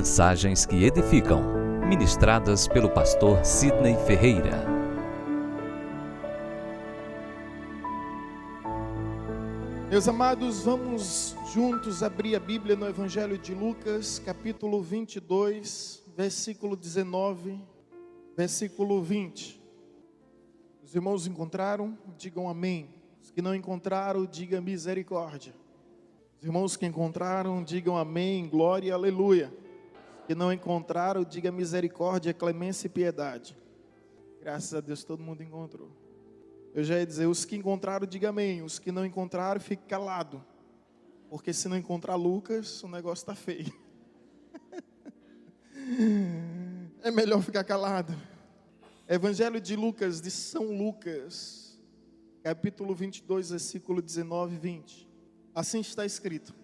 Mensagens que edificam, ministradas pelo pastor Sidney Ferreira. Meus amados, vamos juntos abrir a Bíblia no Evangelho de Lucas, capítulo 22, versículo 19, versículo 20. Os irmãos encontraram? Digam amém. Os que não encontraram, digam misericórdia. Os irmãos que encontraram, digam amém, glória e aleluia. Os que não encontraram, digam misericórdia, clemência e piedade. Graças a Deus todo mundo encontrou. Eu já ia dizer, os que encontraram, digam amém. Os que não encontraram, fique calado. Porque se não encontrar Lucas, o negócio está feio. É melhor ficar calado. Evangelho de Lucas, de São Lucas, capítulo 22, versículo 19 e 20. Assim está escrito: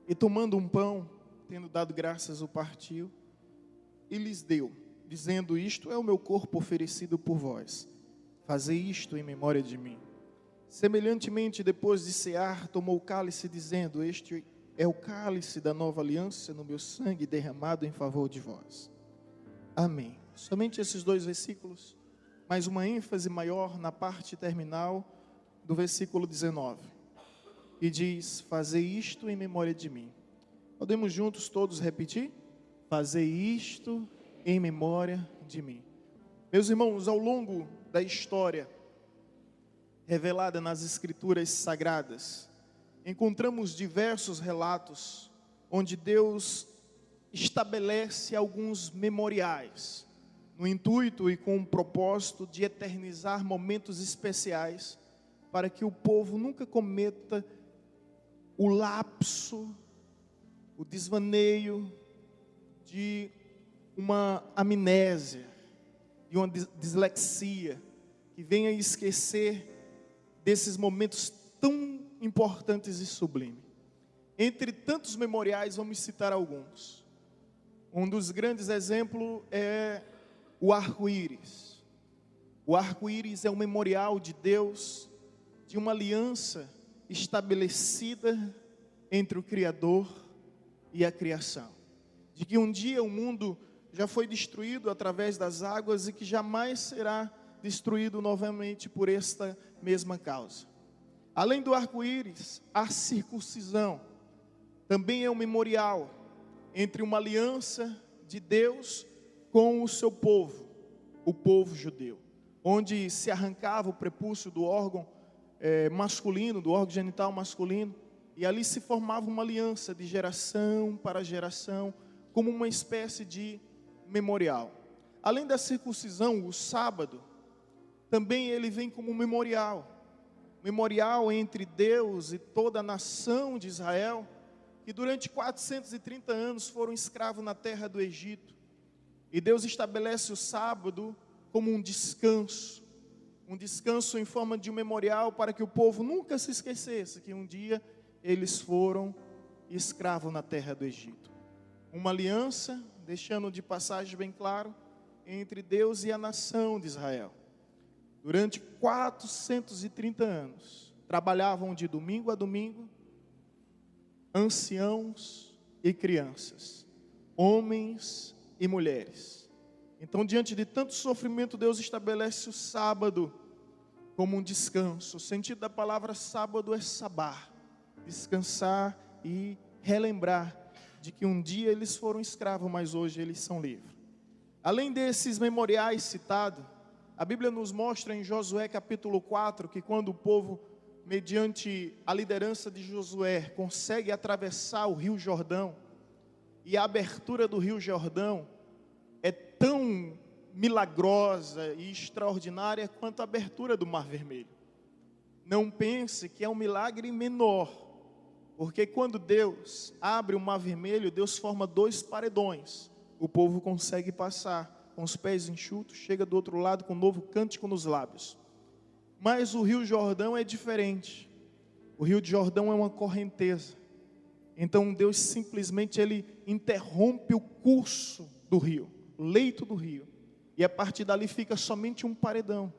E tomando um pão, tendo dado graças, o partiu e lhes deu, dizendo: Isto é o meu corpo oferecido por vós. Fazei isto em memória de mim. Semelhantemente, depois de cear, tomou o cálice, dizendo: Este é o cálice da nova aliança no meu sangue derramado em favor de vós. Amém. Somente esses dois versículos, mas uma ênfase maior na parte terminal do versículo 19. E diz: Fazei isto em memória de mim. Podemos juntos todos repetir? Fazei isto em memória de mim. Meus irmãos, ao longo da história revelada nas Escrituras Sagradas, encontramos diversos relatos onde Deus estabelece alguns memoriais, no intuito e com o propósito de eternizar momentos especiais, para que o povo nunca cometa o lapso, o desvaneio de uma amnésia, de uma dislexia, que venha a esquecer desses momentos tão importantes e sublimes. Entre tantos memoriais, vamos citar alguns. Um dos grandes exemplos é o arco-íris. O arco-íris é um memorial de Deus, de uma aliança estabelecida entre o Criador e a criação. De que um dia o mundo já foi destruído através das águas e que jamais será destruído novamente por esta mesma causa. Além do arco-íris, a circuncisão também é um memorial entre uma aliança de Deus com o seu povo, o povo judeu, onde se arrancava o prepúcio do órgão masculino, do órgão genital masculino, e ali se formava uma aliança de geração para geração, como uma espécie de memorial. Além da circuncisão, o sábado, também ele vem como memorial entre Deus e toda a nação de Israel, que durante 430 anos foram escravos na terra do Egito. E Deus estabelece o sábado como um descanso em forma de um memorial, para que o povo nunca se esquecesse que um dia eles foram escravos na terra do Egito. Uma aliança, deixando de passagem bem claro, entre Deus e a nação de Israel. Durante 430 anos, trabalhavam de domingo a domingo, anciãos e crianças, homens e mulheres. Então, diante de tanto sofrimento, Deus estabelece o sábado como um descanso. O sentido da palavra sábado é sabar, descansar e relembrar de que um dia eles foram escravos, mas hoje eles são livres. Além desses memoriais citados, a Bíblia nos mostra em Josué capítulo 4, que quando o povo, mediante a liderança de Josué, consegue atravessar o Rio Jordão, e a abertura do Rio Jordão é tão milagrosa e extraordinária quanto a abertura do Mar Vermelho. Não pense que é um milagre menor, porque quando Deus abre o Mar Vermelho, Deus forma dois paredões. O povo consegue passar com os pés enxutos, chega do outro lado com um novo cântico nos lábios. Mas o Rio Jordão é diferente. O Rio Jordão é uma correnteza. Então Deus simplesmente ele interrompe o curso do rio, o leito do rio. E a partir dali fica somente um paredão.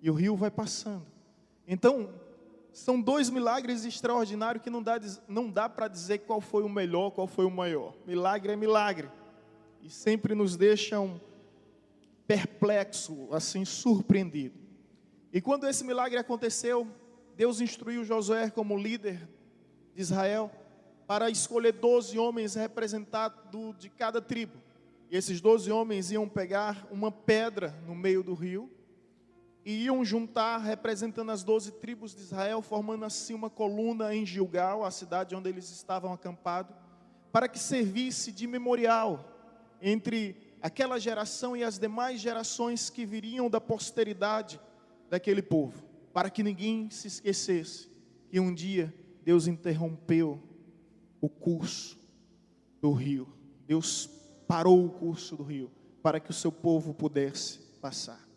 E o rio vai passando. Então, são dois milagres extraordinários que não dá para dizer qual foi o melhor, qual foi o maior. Milagre é milagre. E sempre nos deixam perplexo, assim, surpreendido. E quando esse milagre aconteceu, Deus instruiu Josué como líder de Israel para escolher 12 homens representados de cada tribo. E esses 12 homens iam pegar uma pedra no meio do rio e iam juntar, representando as 12 tribos de Israel, formando assim uma coluna em Gilgal, a cidade onde eles estavam acampados, para que servisse de memorial entre aquela geração e as demais gerações que viriam da posteridade daquele povo, para que ninguém se esquecesse que um dia Deus interrompeu o curso do rio. Deus parou o curso do rio para que o seu povo pudesse passar.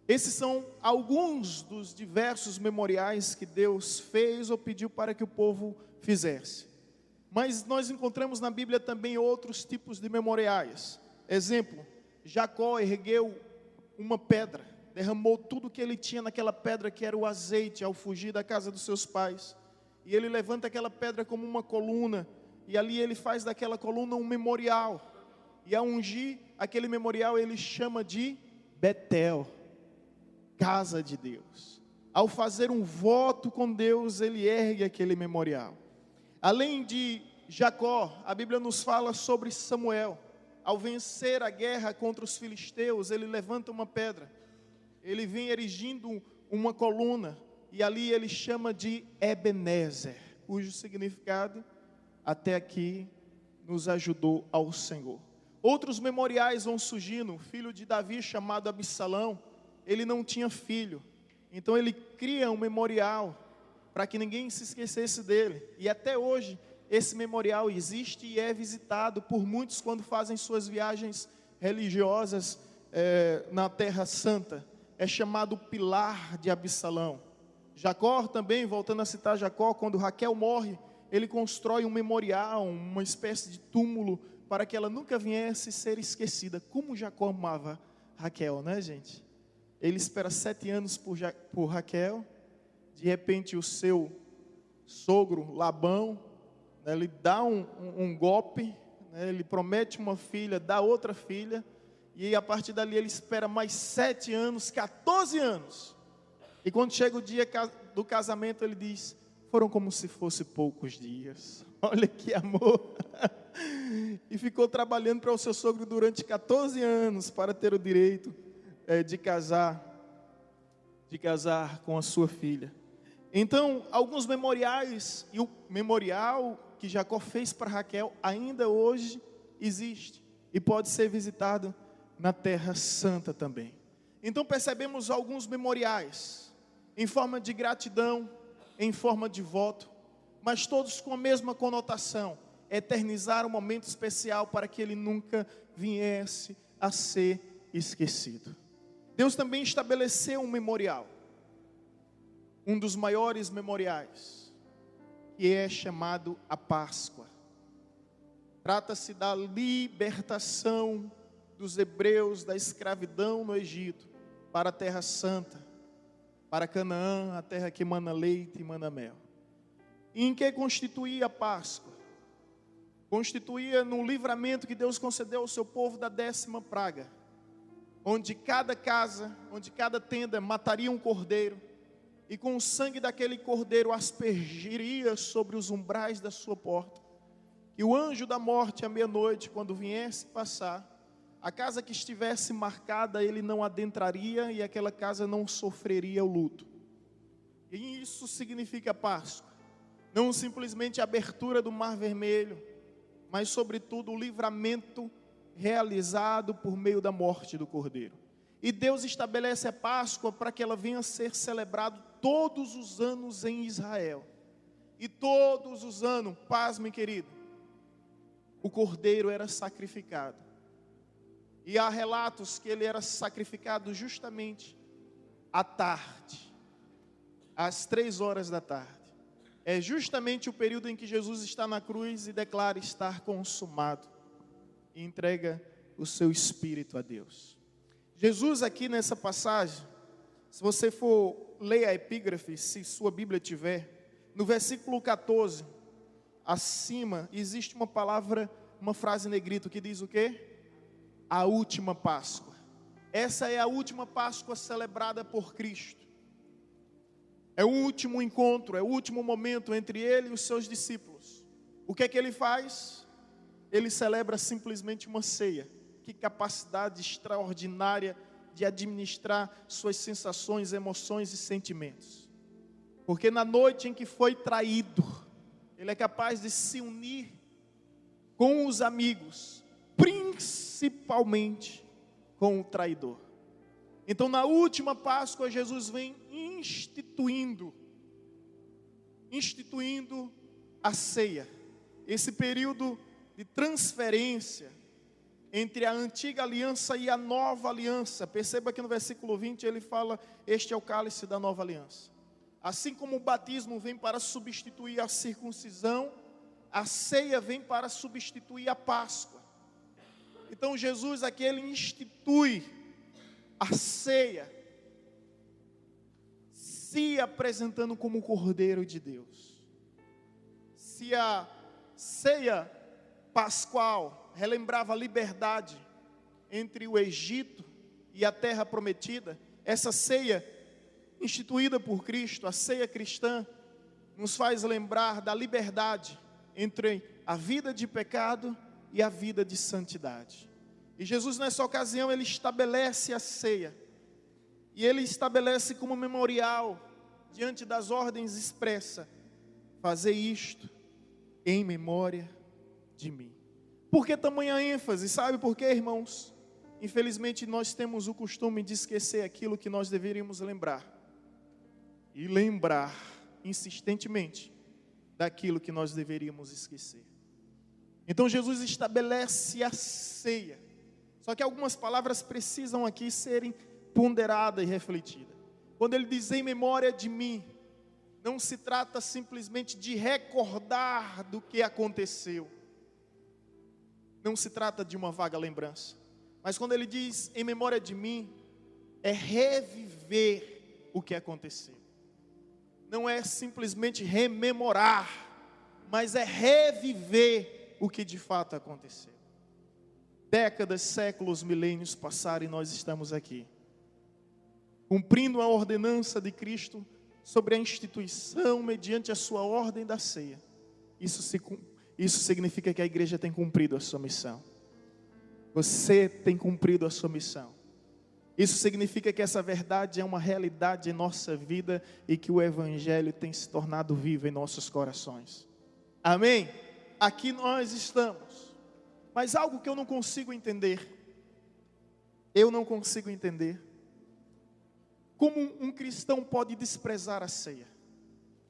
Esses são alguns dos diversos memoriais que Deus fez ou pediu para que o povo fizesse. Mas nós encontramos na Bíblia também outros tipos de memoriais. Exemplo, Jacó ergueu uma pedra, derramou tudo que ele tinha naquela pedra, que era o azeite, ao fugir da casa dos seus pais. E ele levanta aquela pedra como uma coluna, e ali ele faz daquela coluna um memorial. E ao ungir aquele memorial, ele chama de Betel, casa de Deus. Ao fazer um voto com Deus, ele ergue aquele memorial. Além de Jacó, a Bíblia nos fala sobre Samuel. Ao vencer a guerra contra os filisteus, ele levanta uma pedra. Ele vem erigindo uma coluna, e ali ele chama de Ebenezer, cujo significado, até aqui, nos ajudou ao Senhor. Outros memoriais vão surgindo. O filho de Davi, chamado Absalão, ele não tinha filho, então ele cria um memorial, para que ninguém se esquecesse dele. E até hoje, esse memorial existe e é visitado por muitos quando fazem suas viagens religiosas na Terra Santa. É chamado Pilar de Absalão. Jacó também, voltando a citar Jacó, quando Raquel morre, ele constrói um memorial, uma espécie de túmulo, para que ela nunca viesse ser esquecida. Como Jacó amava Raquel, né, gente? Ele espera 7 anos por Raquel. De repente o seu sogro, Labão, né, ele dá um golpe, né, ele promete uma filha, dá outra filha, e a partir dali ele espera mais 7 anos, 14 anos. E quando chega o dia do casamento, ele diz: foram como se fosse poucos dias. Olha que amor. E ficou trabalhando para o seu sogro durante 14 anos, para ter o direito de casar com a sua filha. Então, alguns memoriais, e o memorial que Jacó fez para Raquel, ainda hoje existe, e pode ser visitado na Terra Santa também. Então percebemos alguns memoriais, em forma de gratidão, em forma de voto, mas todos com a mesma conotação: eternizar um momento especial para que ele nunca viesse a ser esquecido. Deus também estabeleceu um memorial, um dos maiores memoriais, que é chamado a Páscoa. Trata-se da libertação dos hebreus da escravidão no Egito, para a Terra Santa, para Canaã, a terra que mana leite e mana mel. E em que constituía a Páscoa? Constituía no livramento que Deus concedeu ao seu povo da 10ª praga, onde cada casa, onde cada tenda mataria um cordeiro, e com o sangue daquele cordeiro aspergiria sobre os umbrais da sua porta, e o anjo da morte à meia-noite, quando viesse passar, a casa que estivesse marcada ele não adentraria, e aquela casa não sofreria o luto. E isso significa Páscoa, não simplesmente a abertura do Mar Vermelho, mas sobretudo o livramento realizado por meio da morte do cordeiro. E Deus estabelece a Páscoa para que ela venha a ser celebrada todos os anos em Israel. E todos os anos, pasmem querido, o cordeiro era sacrificado. E há relatos que ele era sacrificado justamente à tarde, às 3 horas da tarde. É justamente o período em que Jesus está na cruz e declara estar consumado, e entrega o seu espírito a Deus. Jesus aqui nessa passagem, se você for leia a epígrafe, se sua Bíblia tiver, no versículo 14, acima, existe uma palavra, uma frase em negrito que diz o quê? A última Páscoa. Essa é a última Páscoa celebrada por Cristo. É o último encontro, é o último momento entre Ele e os seus discípulos. O que é que Ele faz? Ele celebra simplesmente uma ceia. Que capacidade extraordinária de administrar suas sensações, emoções e sentimentos. Porque na noite em que foi traído, Ele é capaz de se unir com os amigos, principalmente com o traidor. Então, na última Páscoa, Jesus vem instituindo a ceia. Esse período de transferência entre a antiga aliança e a nova aliança. Perceba que no versículo 20 ele fala: este é o cálice da nova aliança. Assim como o batismo vem para substituir a circuncisão, a ceia vem para substituir a Páscoa. Então Jesus aqui ele institui a ceia, se apresentando como o Cordeiro de Deus. Se a ceia pascual relembrava a liberdade entre o Egito e a terra prometida, essa ceia instituída por Cristo, a ceia cristã, nos faz lembrar da liberdade entre a vida de pecado e a vida de santidade. E Jesus nessa ocasião ele estabelece a ceia, e ele estabelece como memorial, diante das ordens expressa: fazer isto em memória de mim. Por que tamanha ênfase? Sabe por quê, irmãos? Infelizmente nós temos o costume de esquecer aquilo que nós deveríamos lembrar, e lembrar insistentemente daquilo que nós deveríamos esquecer. Então Jesus estabelece a ceia. Só que algumas palavras precisam aqui serem ponderadas e refletidas. Quando ele diz em memória de mim, não se trata simplesmente de recordar do que aconteceu. Não se trata de uma vaga lembrança. Mas quando ele diz em memória de mim, é reviver o que aconteceu. Não é simplesmente rememorar, mas é reviver o que de fato aconteceu. Décadas, séculos, milênios passaram e nós estamos aqui, cumprindo a ordenança de Cristo sobre a instituição mediante a sua ordem da ceia. Isso significa que a igreja tem cumprido a sua missão. Você tem cumprido a sua missão. Isso significa que essa verdade é uma realidade em nossa vida e que o Evangelho tem se tornado vivo em nossos corações. Amém? Aqui nós estamos. Mas algo que eu não consigo entender. Como um cristão pode desprezar a ceia?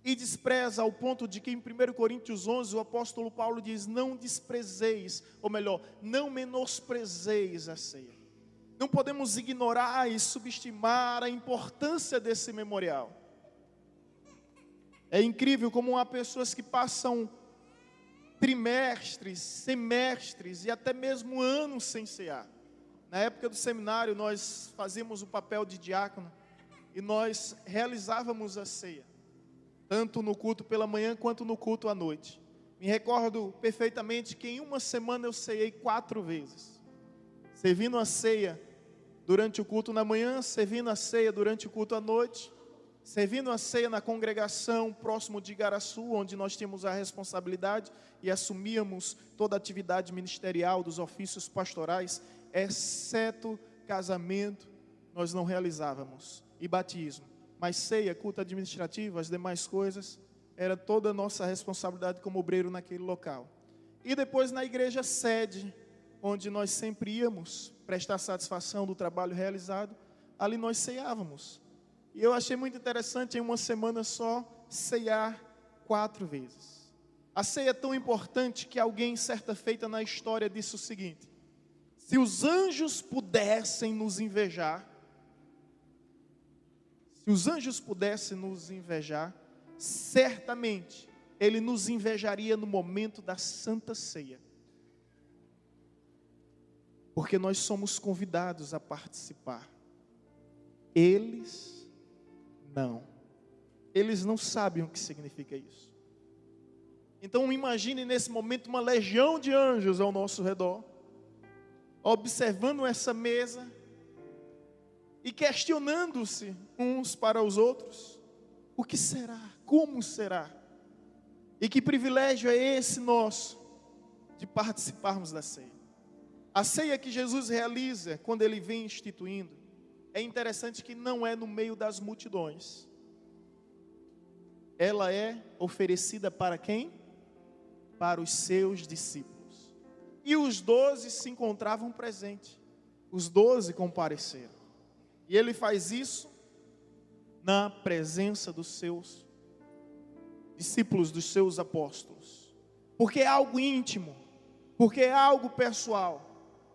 E despreza ao ponto de que em 1 Coríntios 11 o apóstolo Paulo diz: não desprezeis, ou melhor, não menosprezeis a ceia. Não podemos ignorar e subestimar a importância desse memorial. É incrível como há pessoas que passam trimestres, semestres e até mesmo anos sem cear. Na época do seminário nós fazíamos o papel de diácono e nós realizávamos a ceia, tanto no culto pela manhã quanto no culto à noite. Me recordo perfeitamente que em uma semana eu ceiei 4 vezes, servindo a ceia durante o culto na manhã, servindo a ceia durante o culto à noite, servindo a ceia na congregação próximo de Igaraçu, onde nós tínhamos a responsabilidade e assumíamos toda a atividade ministerial dos ofícios pastorais, exceto casamento, nós não realizávamos, e batismo. Mas ceia, culto administrativo, as demais coisas, era toda a nossa responsabilidade como obreiro naquele local. E depois na igreja sede, onde nós sempre íamos prestar satisfação do trabalho realizado, ali nós ceiávamos. E eu achei muito interessante em uma semana só ceiar 4 vezes. A ceia é tão importante que alguém certa feita na história disse o seguinte: se os anjos pudessem nos invejar, certamente ele nos invejaria no momento da Santa Ceia. Porque nós somos convidados a participar. Eles Não. Eles não sabem o que significa isso. Então imagine nesse momento uma legião de anjos ao nosso redor, observando essa mesa e questionando-se uns para os outros. O que será? Como será? E que privilégio é esse nosso de participarmos da ceia? A ceia que Jesus realiza quando Ele vem instituindo, é interessante que não é no meio das multidões. Ela é oferecida para quem? Para os seus discípulos. E os 12 se encontravam presentes. Os 12 compareceram. E Ele faz isso na presença dos seus discípulos, dos seus apóstolos. Porque é algo íntimo, porque é algo pessoal,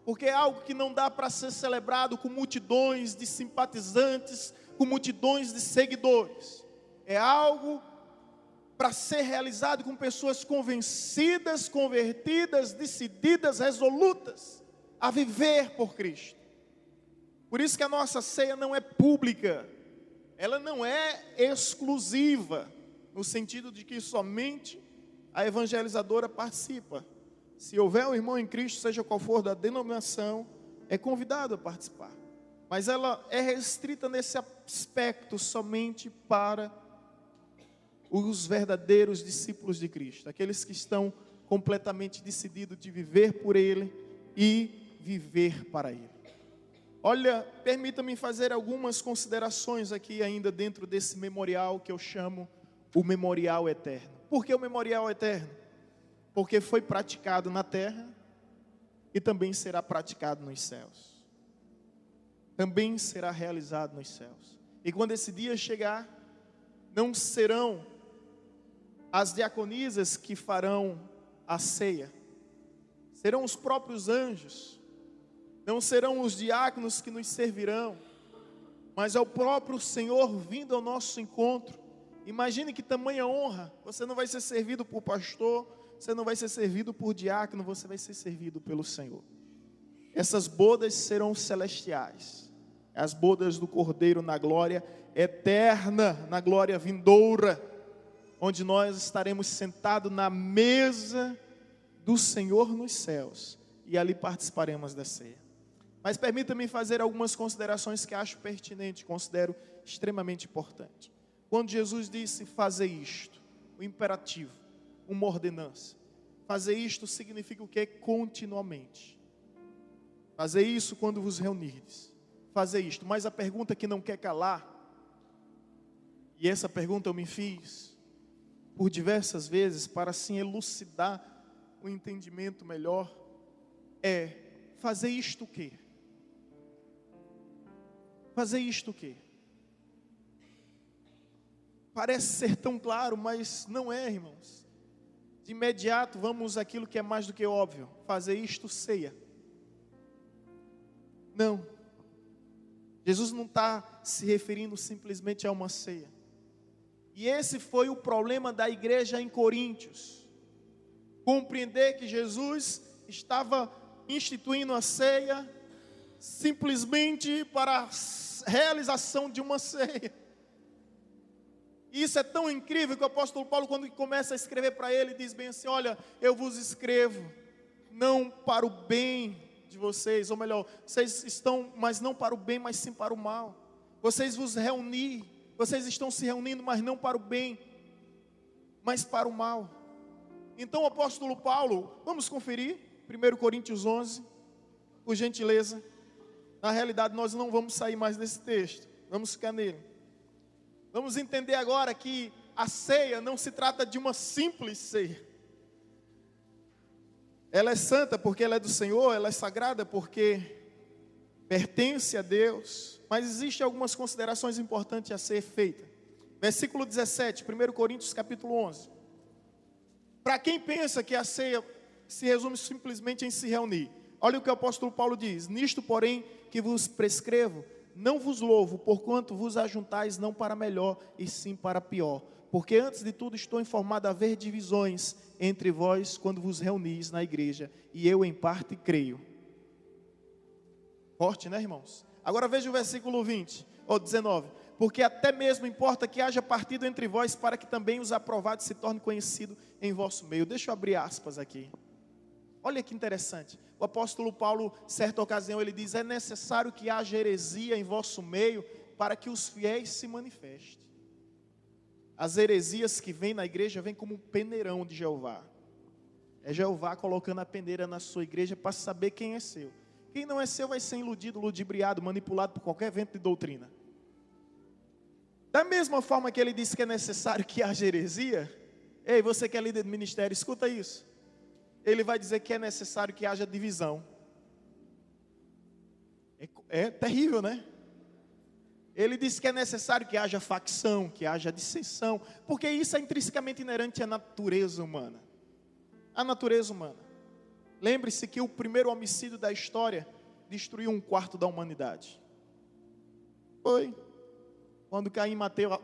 porque é algo que não dá para ser celebrado com multidões de simpatizantes, com multidões de seguidores. É algo para ser realizado com pessoas convencidas, convertidas, decididas, resolutas a viver por Cristo. Por isso que a nossa ceia não é pública, ela não é exclusiva, no sentido de que somente a evangelizadora participa. Se houver um irmão em Cristo, seja qual for da denominação, é convidado a participar. Mas ela é restrita nesse aspecto somente para os verdadeiros discípulos de Cristo, aqueles que estão completamente decididos de viver por Ele e viver para Ele. Olha, permita-me fazer algumas considerações aqui ainda dentro desse memorial que eu chamo o memorial eterno. Por que o memorial eterno? Porque foi praticado na terra e também será praticado nos céus. Também será realizado nos céus. E quando esse dia chegar, não serão as diaconisas que farão a ceia, serão os próprios anjos. Não serão os diáconos que nos servirão, mas é o próprio Senhor vindo ao nosso encontro. Imagine que tamanha honra. Você não vai ser servido por pastor, você não vai ser servido por diácono, você vai ser servido pelo Senhor. Essas bodas serão celestiais, as bodas do Cordeiro na glória eterna, na glória vindoura, onde nós estaremos sentados na mesa do Senhor nos céus, e ali participaremos da ceia. Mas permita-me fazer algumas considerações que acho pertinente, considero extremamente importante. Quando Jesus disse fazer isto, o imperativo, uma ordenança. Fazer isto significa o quê? Continuamente. Fazer isso quando vos reunirdes. Fazer isto. Mas a pergunta que não quer calar, e essa pergunta eu me fiz por diversas vezes para assim elucidar o entendimento melhor, é fazer isto o quê? Fazer isto o quê? Parece ser tão claro, mas não é, irmãos. De imediato vamos àquilo que é mais do que óbvio. Fazer isto, ceia. Não. Jesus não está se referindo simplesmente a uma ceia. E esse foi o problema da igreja em Coríntios. Compreender que Jesus estava instituindo a ceia simplesmente para a realização de uma ceia. E isso é tão incrível que o apóstolo Paulo, quando começa a escrever para ele, diz bem assim: olha, eu vos escrevo não para o bem de vocês, ou melhor, vocês estão, mas não para o bem, mas sim para o mal. Vocês vocês estão se reunindo, mas não para o bem, mas para o mal. Então o apóstolo Paulo, vamos conferir 1 Coríntios 11, por gentileza. Na realidade nós não vamos sair mais desse texto, vamos ficar nele. Vamos entender agora que a ceia não se trata de uma simples ceia. Ela é santa porque ela é do Senhor, ela é sagrada porque pertence a Deus, mas existem algumas considerações importantes a ser feitas. Versículo 17, 1 Coríntios capítulo 11. Para quem pensa que a ceia se resume simplesmente em se reunir, olha o que o apóstolo Paulo diz: nisto, porém, que vos prescrevo, não vos louvo, porquanto vos ajuntais não para melhor, e sim para pior. Porque antes de tudo estou informado a haver divisões entre vós quando vos reunis na igreja, e eu em parte creio. Forte, né, irmãos? Agora veja o versículo 20, ou 19. porque até mesmo importa que haja partido entre vós, para que também os aprovados se tornem conhecidos em vosso meio. Deixa eu abrir aspas aqui. Olha que interessante. O apóstolo Paulo, certa ocasião, ele diz: é necessário que haja heresia em vosso meio, para que os fiéis se manifestem. As heresias que vêm na igreja, vêm como um peneirão de Jeová. É Jeová colocando a peneira na sua igreja, para saber quem é seu. Quem não é seu vai ser iludido, ludibriado, manipulado por qualquer vento de doutrina. Da mesma forma que ele disse que é necessário que haja heresia, ei, você que é líder de ministério, escuta isso. Ele vai dizer que é necessário que haja divisão. É terrível, né? Ele disse que é necessário que haja facção, que haja dissensão, porque isso é intrinsecamente inerente à natureza humana. A natureza humana. Lembre-se que o primeiro homicídio da história destruiu 1/4 da humanidade. Foi. Quando Caim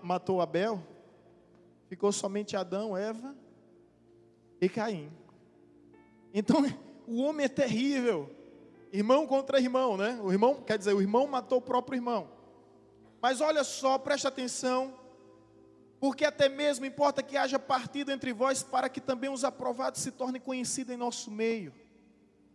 matou Abel, ficou somente Adão, Eva e Caim. Então, o homem é terrível. Irmão contra irmão, né? O irmão matou o próprio irmão. Mas olha só, presta atenção, porque até mesmo importa que haja partido entre vós, para que também os aprovados se tornem conhecidos em nosso meio.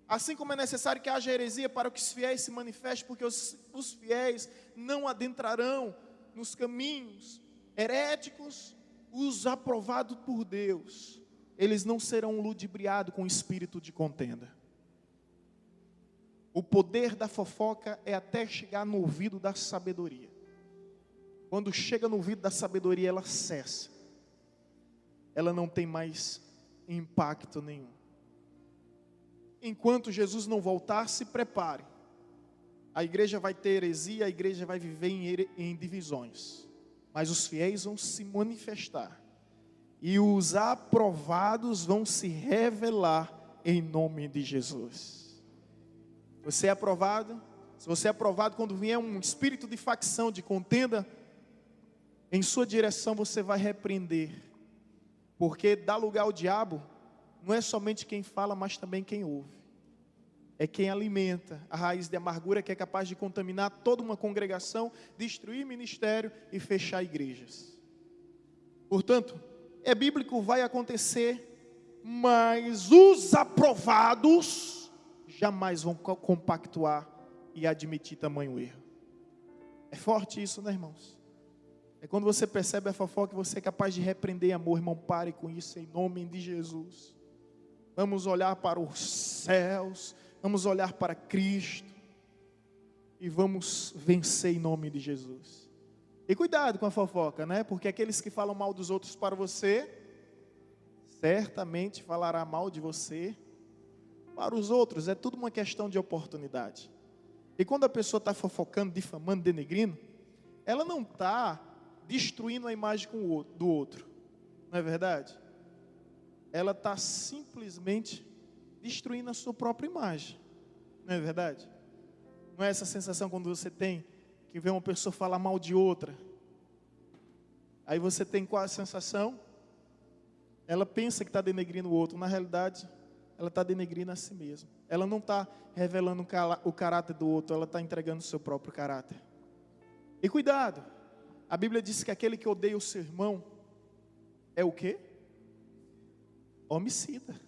Assim como é necessário que haja heresia para que os fiéis se manifestem, porque os fiéis não adentrarão nos caminhos heréticos, os aprovados por Deus, eles não serão ludibriados com espírito de contenda. O poder da fofoca é até chegar no ouvido da sabedoria. Quando chega no ouvido da sabedoria, ela cessa. Ela não tem mais impacto nenhum. Enquanto Jesus não voltar, se prepare. A igreja vai ter heresia, a igreja vai viver em divisões. Mas os fiéis vão se manifestar. E os aprovados vão se revelar em nome de Jesus. Você é aprovado? Se você é aprovado, quando vier um espírito de facção, de contenda em sua direção, você vai repreender. Porque dar lugar ao diabo não é somente quem fala, mas também quem ouve. É quem alimenta a raiz de amargura, que é capaz de contaminar toda uma congregação, destruir ministério e fechar igrejas. Portanto, é bíblico, vai acontecer, mas os aprovados jamais vão compactuar e admitir tamanho erro. É forte isso, né, irmãos? É quando você percebe a fofoca que você é capaz de repreender, amor, irmão, pare com isso em nome de Jesus. Vamos olhar para os céus, vamos olhar para Cristo e vamos vencer em nome de Jesus. E cuidado com a fofoca, né? Porque aqueles que falam mal dos outros para você, certamente falará mal de você para os outros. É tudo uma questão de oportunidade. E quando a pessoa está fofocando, difamando, denegrindo, ela não está destruindo a imagem do outro, não é verdade? Ela está simplesmente destruindo a sua própria imagem, não é verdade? Não é essa sensação quando você tem que ver uma pessoa falar mal de outra? Aí você tem qual a sensação? Ela pensa que está denegrindo o outro, na realidade ela está denegrindo a si mesma. Ela não está revelando o caráter do outro, ela está entregando o seu próprio caráter. E cuidado, a Bíblia diz que aquele que odeia o seu irmão é o quê? Homicida.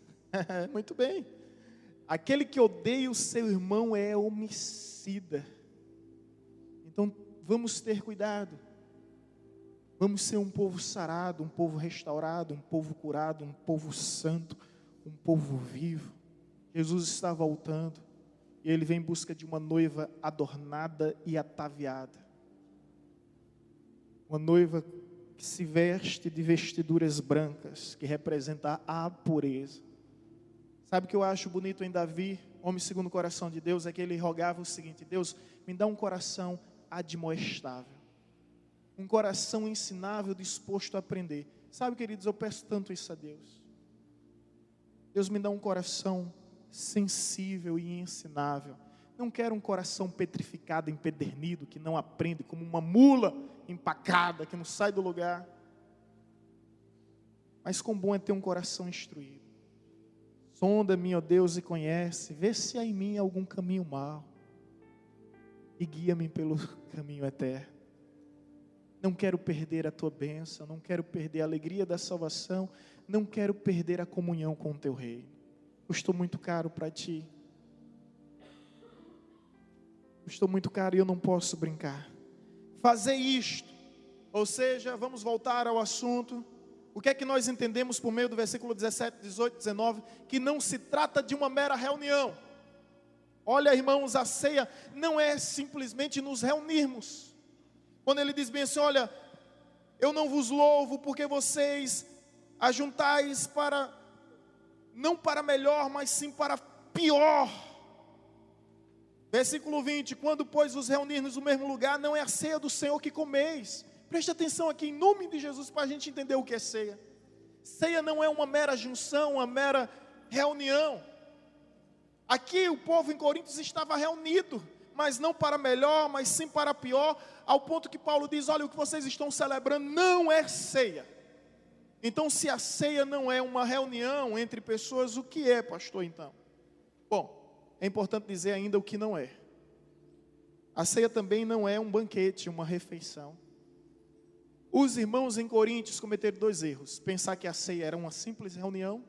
Muito bem. Aquele que odeia o seu irmão é homicida. Então vamos ter cuidado. Vamos ser um povo sarado, um povo restaurado, um povo curado, um povo santo, um povo vivo. Jesus está voltando e Ele vem em busca de uma noiva adornada e ataviada. Uma noiva que se veste de vestiduras brancas, que representa a pureza. Sabe o que eu acho bonito em Davi, homem segundo o coração de Deus? É que ele rogava o seguinte: Deus, me dá um coração admoestável, um coração ensinável, disposto a aprender. Sabe, queridos, eu peço tanto isso a Deus. Deus, me dá um coração sensível e ensinável. Não quero um coração petrificado, empedernido, que não aprende, como uma mula empacada, que não sai do lugar. Mas quão bom é ter um coração instruído. Sonda-me, ó Deus, e conhece, vê se há em mim algum caminho mau, e guia-me pelo caminho eterno. Não quero perder a tua bênção, não quero perder a alegria da salvação, não quero perder a comunhão com o teu reino. Custou muito caro para ti. Custou muito caro e eu não posso brincar. Fazer isto, ou seja, vamos voltar ao assunto. O que é que nós entendemos por meio do versículo 17, 18, 19? Que não se trata de uma mera reunião. Olha, irmãos, a ceia não é simplesmente nos reunirmos. Quando ele diz bem assim, olha, eu não vos louvo porque vocês ajuntais para, não para melhor, mas sim para pior. Versículo 20, quando pois vos reunirmos no mesmo lugar, não é a ceia do Senhor que comeis. Preste atenção aqui, em nome de Jesus, para a gente entender o que é ceia. Ceia não é uma mera junção, uma mera reunião. Aqui o povo em Coríntios estava reunido, mas não para melhor, mas sim para pior, ao ponto que Paulo diz, olha, o que vocês estão celebrando não é ceia. Então, se a ceia não é uma reunião entre pessoas, o que é, pastor, então? Bom, é importante dizer ainda o que não é. A ceia também não é um banquete, uma refeição. Os irmãos em Coríntios cometeram dois erros. Pensar que a ceia era uma simples reunião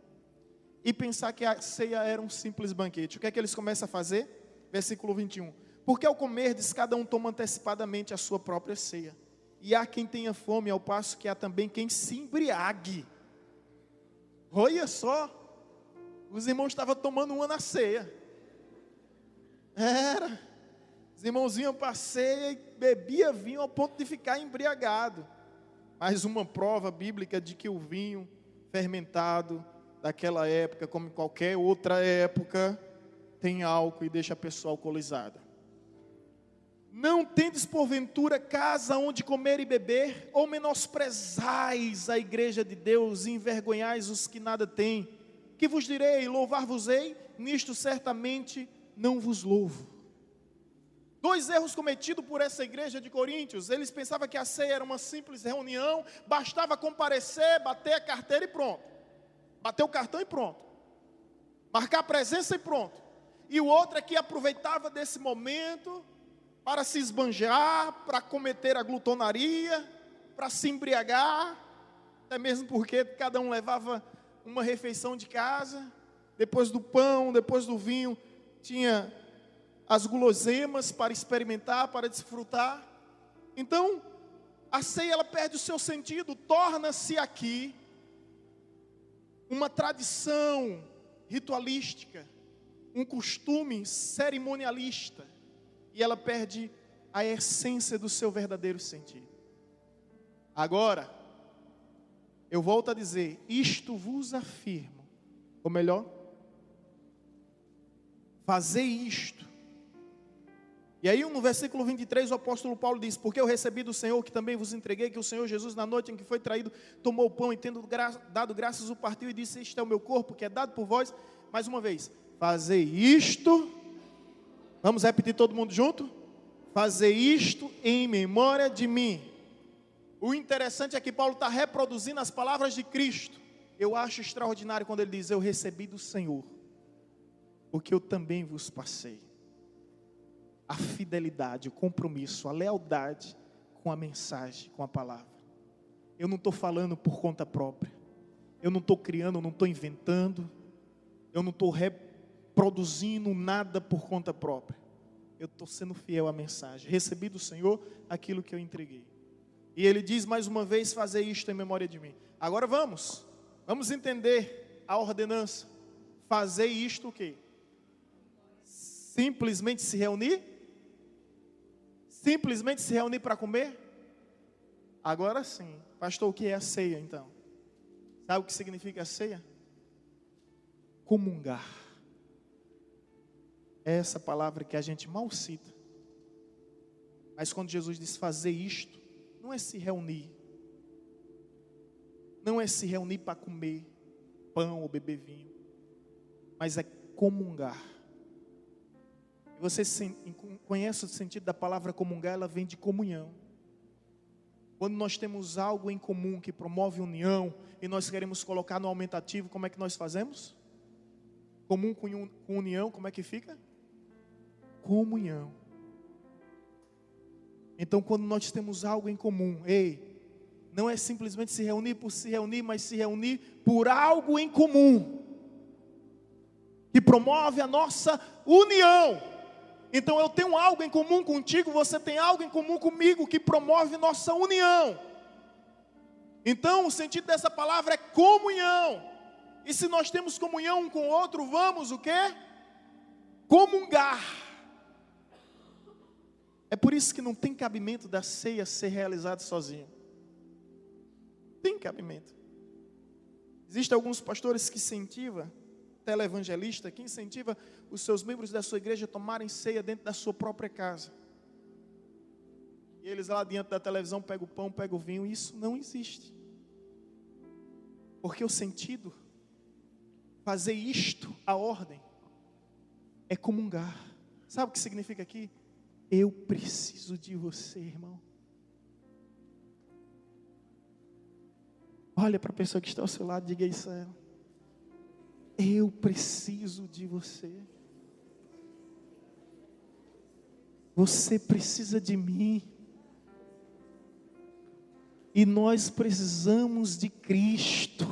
e pensar que a ceia era um simples banquete. O que é que eles começam a fazer? Versículo 21. Porque ao comerdes, cada um toma antecipadamente a sua própria ceia. E há quem tenha fome, ao passo que há também quem se embriague. Olha só, os irmãos estavam tomando uma na ceia. Era, os irmãos vinham para a ceia e bebia vinho ao ponto de ficar embriagado. Mais uma prova bíblica de que o vinho fermentado daquela época, como em qualquer outra época, tem álcool e deixa a pessoa alcoolizada. Não tendes porventura casa onde comer e beber, ou menosprezais a igreja de Deus e envergonhais os que nada têm? Que vos direi, louvar-vos-ei, nisto certamente não vos louvo. Dois erros cometidos por essa igreja de Coríntios. Eles pensavam que a ceia era uma simples reunião, bastava comparecer, bater a carteira e pronto. Bater o cartão e pronto. Marcar a presença e pronto. E o outro é que aproveitava desse momento para se esbanjar, para cometer a glutonaria, para se embriagar, até mesmo porque cada um levava uma refeição de casa. Depois do pão, depois do vinho, tinha as guloseimas para experimentar, para desfrutar. Então, a ceia ela perde o seu sentido, torna-se aqui uma tradição ritualística, um costume cerimonialista, e ela perde a essência do seu verdadeiro sentido. Agora, eu volto a dizer, isto vos afirmo, ou melhor, fazer isto. E aí no versículo 23 o apóstolo Paulo diz, porque eu recebi do Senhor que também vos entreguei, que o Senhor Jesus na noite em que foi traído, tomou o pão e tendo dado graças o partiu e disse, este é o meu corpo que é dado por vós. Mais uma vez, fazer isto, vamos repetir todo mundo junto? Fazer isto em memória de mim. O interessante é que Paulo está reproduzindo as palavras de Cristo. Eu acho extraordinário quando ele diz, eu recebi do Senhor o que eu também vos passei. A fidelidade, o compromisso, a lealdade com a mensagem, com a palavra. Eu não estou falando por conta própria. Eu não estou criando, eu não estou inventando. Eu não estou reproduzindo nada por conta própria. Eu estou sendo fiel à mensagem. Recebi do Senhor aquilo que eu entreguei. E ele diz mais uma vez, fazer isto em memória de mim. Agora vamos entender a ordenança. Fazer isto o quê? Simplesmente se reunir? Simplesmente se reunir para comer? Agora sim. Pastor, o que é a ceia então? Sabe o que significa a ceia? Comungar. É essa palavra que a gente mal cita. Mas quando Jesus diz fazer isto, não é se reunir. Não é se reunir para comer pão ou beber vinho. Mas é comungar. E você conhece o sentido da palavra comungar, ela vem de comunhão. Quando nós temos algo em comum que promove união e nós queremos colocar no aumentativo, como é que nós fazemos? Comum com união, como é que fica? Comunhão. Então, quando nós temos algo em comum, não é simplesmente se reunir por se reunir, mas se reunir por algo em comum, que promove a nossa união. Então eu tenho algo em comum contigo, você tem algo em comum comigo, que promove nossa união. Então o sentido dessa palavra é comunhão. E se nós temos comunhão um com o outro, vamos o quê? Comungar. É por isso que não tem cabimento da ceia ser realizada sozinho. Tem cabimento. Existem alguns pastores que incentivam, televangelista, que incentiva os seus membros da sua igreja a tomarem ceia dentro da sua própria casa. E eles lá diante da televisão pegam o pão, pegam o vinho. Isso não existe. Porque o sentido, fazer isto, a ordem, é comungar. Sabe o que significa aqui? Eu preciso de você, irmão. Olha para a pessoa que está ao seu lado, diga isso a ela. Eu preciso de você. Você precisa de mim. E nós precisamos de Cristo.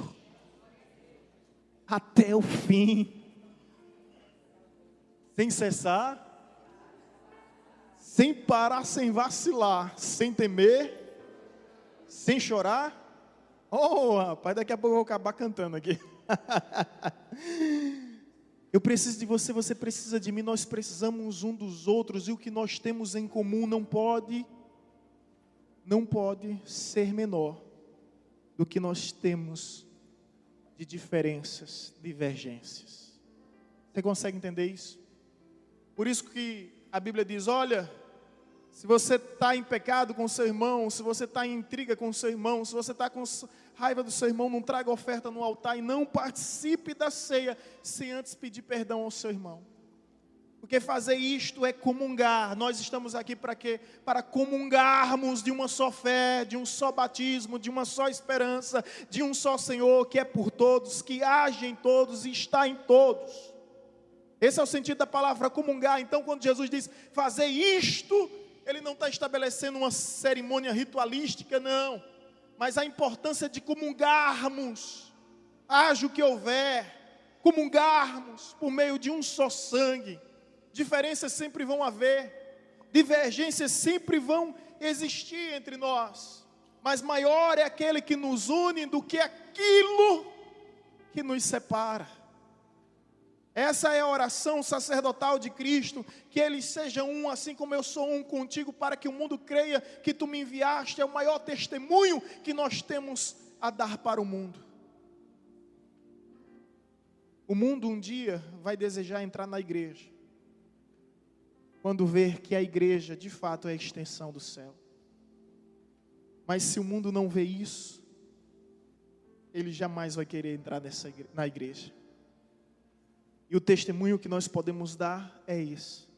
Até o fim. Sem cessar. Sem parar, sem vacilar. Sem temer. Sem chorar. Oh, rapaz, daqui a pouco eu vou acabar cantando aqui. Eu preciso de você, você precisa de mim, nós precisamos um dos outros, e o que nós temos em comum não pode ser menor do que nós temos de diferenças, divergências. Você consegue entender isso? Por isso que a Bíblia diz, olha, se você está em pecado com o seu irmão, se você está em intriga com o seu irmão, se você está com raiva do seu irmão, não traga oferta no altar e não participe da ceia sem antes pedir perdão ao seu irmão. Porque fazer isto é comungar. Nós estamos aqui para quê? Para comungarmos de uma só fé, de um só batismo, de uma só esperança, de um só Senhor, que é por todos, que age em todos e está em todos. Esse é o sentido da palavra comungar. Então, quando Jesus diz fazer isto, Ele não está estabelecendo uma cerimônia ritualística, não. Mas a importância de comungarmos, haja o que houver, comungarmos por meio de um só sangue. Diferenças sempre vão haver, divergências sempre vão existir entre nós. Mas maior é aquele que nos une do que aquilo que nos separa. Essa é a oração sacerdotal de Cristo, que eles sejam um, assim como eu sou um contigo, para que o mundo creia que tu me enviaste. É o maior testemunho que nós temos a dar para o mundo. O mundo um dia vai desejar entrar na igreja, quando ver que a igreja de fato é a extensão do céu. Mas se o mundo não vê isso, ele jamais vai querer entrar na igreja. E o testemunho que nós podemos dar é isso.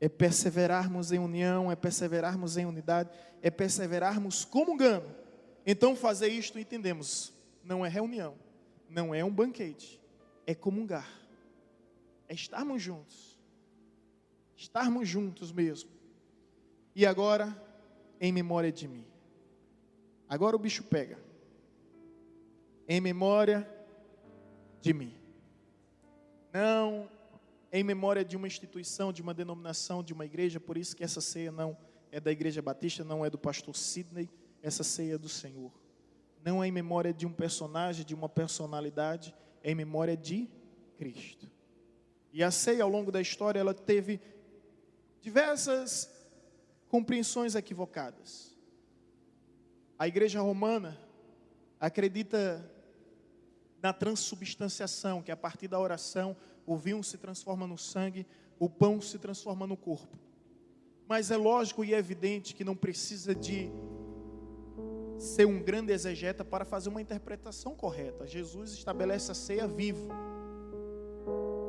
É perseverarmos em união, é perseverarmos em unidade, é perseverarmos comungando. Então fazer isto, entendemos, não é reunião, não é um banquete, é comungar. É estarmos juntos mesmo. E agora, em memória de mim. Agora o bicho pega. Em memória de mim. Não em memória de uma instituição, de uma denominação, de uma igreja. Por isso que essa ceia não é da Igreja Batista, não é do pastor Sidney. Essa ceia é do Senhor. Não é em memória de um personagem, de uma personalidade. É em memória de Cristo. E a ceia, ao longo da história, ela teve diversas compreensões equivocadas. A igreja romana acredita na transubstanciação, que a partir da oração, o vinho se transforma no sangue, o pão se transforma no corpo. Mas é lógico e é evidente que não precisa de ser um grande exegeta para fazer uma interpretação correta. Jesus estabelece a ceia vivo.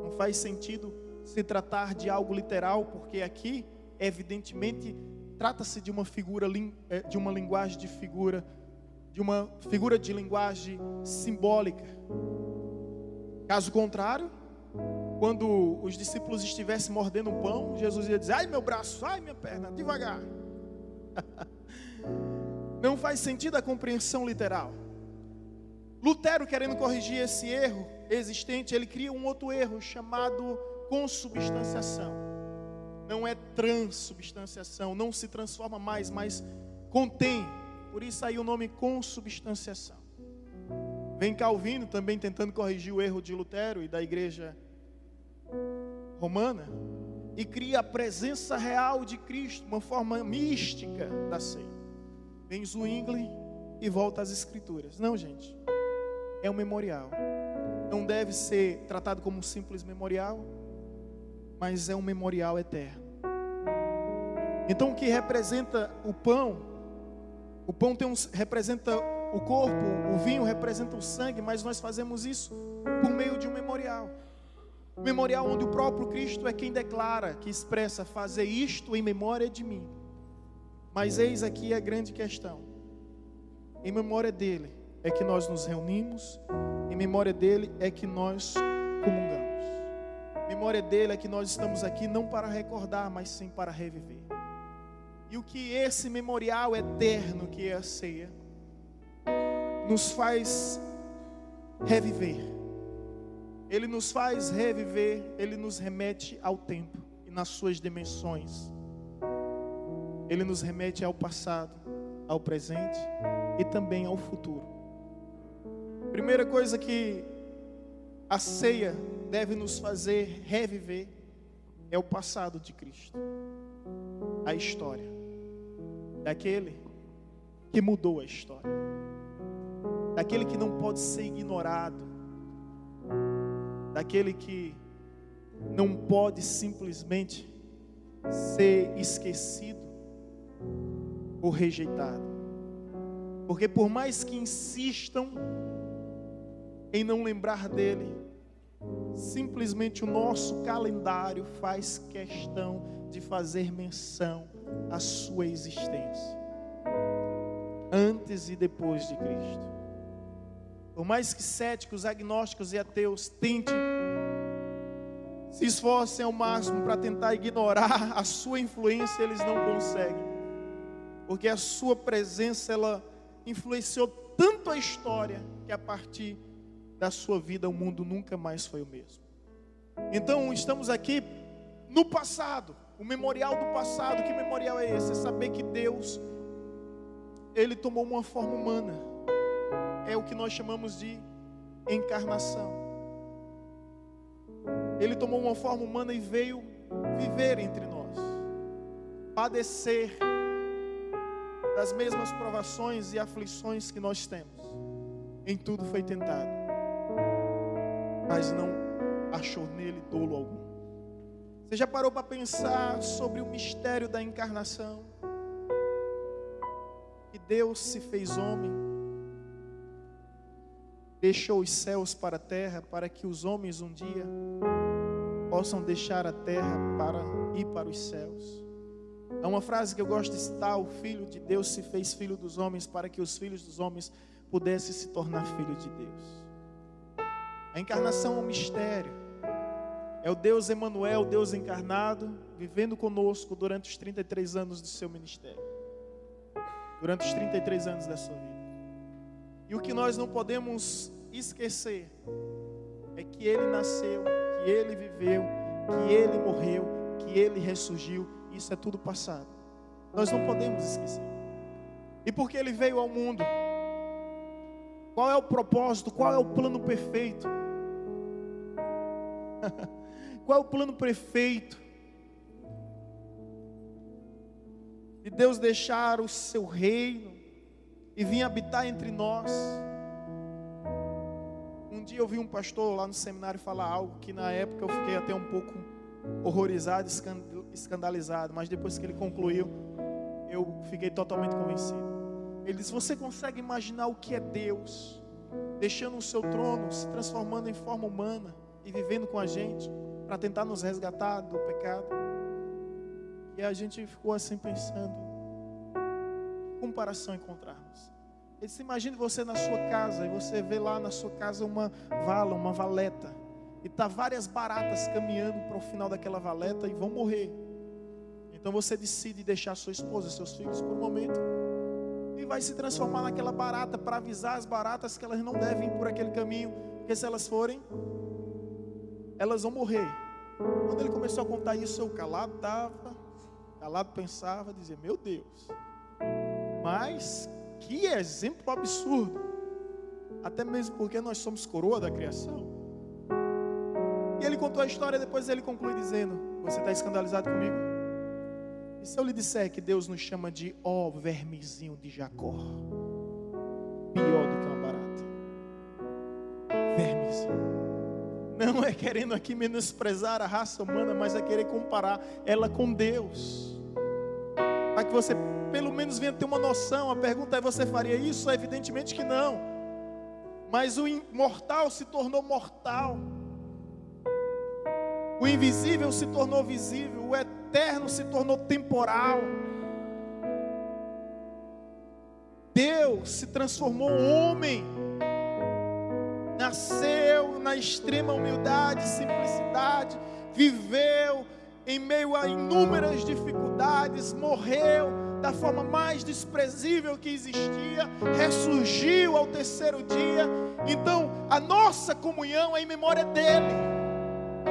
Não faz sentido se tratar de algo literal, porque aqui, evidentemente, trata-se de uma figura, de uma linguagem de figura, de uma figura de linguagem simbólica. Caso contrário, quando os discípulos estivessem mordendo um pão, Jesus ia dizer, ai meu braço, ai minha perna, devagar. Não faz sentido a compreensão literal. Lutero, querendo corrigir esse erro existente, ele cria um outro erro chamado consubstanciação. Não é transubstanciação, não se transforma mais, mas contém. Por isso aí o nome consubstanciação. Vem Calvino também tentando corrigir o erro de Lutero e da igreja romana, e cria a presença real de Cristo, uma forma mística da ceia. Vem Zwingli e volta às escrituras. Não, gente, é um memorial. Não deve ser tratado como um simples memorial, mas é um memorial eterno. Então o que representa o pão representa o corpo, o vinho representa o sangue, mas nós fazemos isso por meio de um memorial. Memorial onde o próprio Cristo é quem declara, que expressa: fazer isto em memória de mim. Mas eis aqui a grande questão: em memória dele é que nós nos reunimos, em memória dele é que nós comungamos, em memória dele é que nós estamos aqui não para recordar, mas sim para reviver. E o que esse memorial eterno que é a ceia nos faz reviver. Ele nos faz reviver, ele nos remete ao tempo e nas suas dimensões. Ele nos remete ao passado, ao presente e também ao futuro. Primeira coisa que a ceia deve nos fazer reviver é o passado de Cristo. A história daquele que mudou a história, daquele que não pode ser ignorado, daquele que não pode simplesmente ser esquecido ou rejeitado. Porque por mais que insistam em não lembrar dele, simplesmente o nosso calendário faz questão de fazer menção à sua existência, antes e depois de Cristo. Por mais que céticos, agnósticos e ateus tentem, se esforcem ao máximo para tentar ignorar a sua influência, eles não conseguem. Porque a sua presença, ela influenciou tanto a história, que a partir da sua vida o mundo nunca mais foi o mesmo. Então estamos aqui no passado, o memorial do passado. Que memorial é esse? É saber que Deus, ele tomou uma forma humana. É o que nós chamamos de encarnação. Ele tomou uma forma humana e veio viver entre nós, padecer das mesmas provações e aflições que nós temos. Em tudo foi tentado, mas não achou nele dolo algum. Você já parou para pensar sobre o mistério da encarnação? Que Deus se fez homem, deixou os céus para a terra, para que os homens um dia possam deixar a terra para ir para os céus. Há uma frase que eu gosto de citar: o Filho de Deus se fez filho dos homens, para que os filhos dos homens pudessem se tornar filhos de Deus. A encarnação é um mistério. É o Deus Emanuel, o Deus encarnado, vivendo conosco durante os 33 anos do seu ministério, durante os 33 anos da sua vida. E o que nós não podemos esquecer é que ele nasceu, que ele viveu, que ele morreu, que ele ressurgiu. Isso é tudo passado. Nós não podemos esquecer. E porque ele veio ao mundo, qual é o propósito? Qual é o plano perfeito? Qual é o plano perfeito de Deus deixar o seu reino e vir habitar entre nós? Um dia eu vi um pastor lá no seminário falar algo que na época eu fiquei até um pouco horrorizado, escandalizado, mas depois que ele concluiu, eu fiquei totalmente convencido. Ele disse: você consegue imaginar o que é Deus deixando o seu trono, se transformando em forma humana e vivendo com a gente para tentar nos resgatar do pecado? E a gente ficou assim pensando: que comparação encontrarmos? Ele disse: imagine você na sua casa e você vê lá na sua casa uma vala, uma valeta, e tá várias baratas caminhando para o final daquela valeta e vão morrer. Então você decide deixar sua esposa e seus filhos por um momento e vai se transformar naquela barata para avisar as baratas que elas não devem ir por aquele caminho, porque se elas forem, elas vão morrer. Quando ele começou a contar isso, eu calado estava, calado pensava, dizia, meu Deus, mas que exemplo absurdo, até mesmo porque nós somos coroa da criação. E ele contou a história, depois ele conclui dizendo, você está escandalizado comigo? E se eu lhe disser que Deus nos chama de vermezinho de Jacó? Pior do que uma barata. Vermezinho. Não é querendo aqui menosprezar a raça humana, mas é querer comparar ela com Deus. Para que você pelo menos venha ter uma noção. A pergunta é, você faria isso? Evidentemente que não. Mas o imortal se tornou mortal. O invisível se tornou visível. O eterno se tornou temporal. Deus se transformou homem. Nasceu na extrema humildade, simplicidade. Viveu em meio a inúmeras dificuldades. Morreu da forma mais desprezível que existia. Ressurgiu ao terceiro dia. Então a nossa comunhão é em memória dele.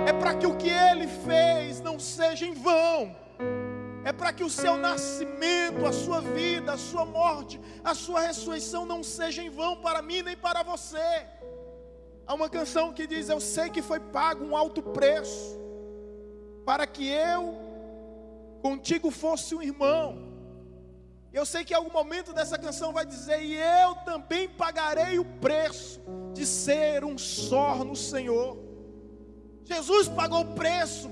É para que o que ele fez não seja em vão. É para que o seu nascimento, a sua vida, a sua morte, a sua ressurreição não seja em vão para mim nem para você. Há uma canção que diz, eu sei que foi pago um alto preço para que eu contigo fosse um irmão. Eu sei que em algum momento dessa canção vai dizer, e eu também pagarei o preço de ser um só no Senhor. Jesus pagou o preço.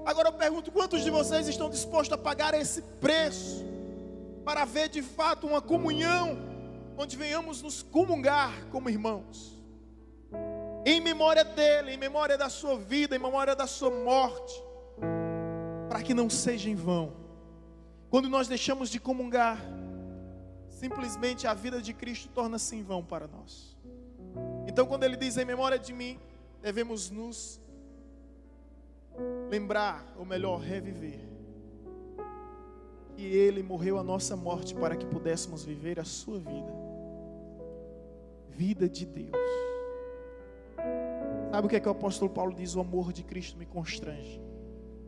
Agora eu pergunto, quantos de vocês estão dispostos a pagar esse preço para ver de fato uma comunhão onde venhamos nos comungar como irmãos, em memória dele, em memória da sua vida, em memória da sua morte, para que não seja em vão. Quando nós deixamos de comungar, simplesmente a vida de Cristo torna-se em vão para nós. Então quando ele diz em memória de mim, devemos nos lembrar, ou melhor, reviver, que ele morreu a nossa morte para que pudéssemos viver a sua vida. Vida de Deus. Sabe o que é que o apóstolo Paulo diz? O amor de Cristo me constrange.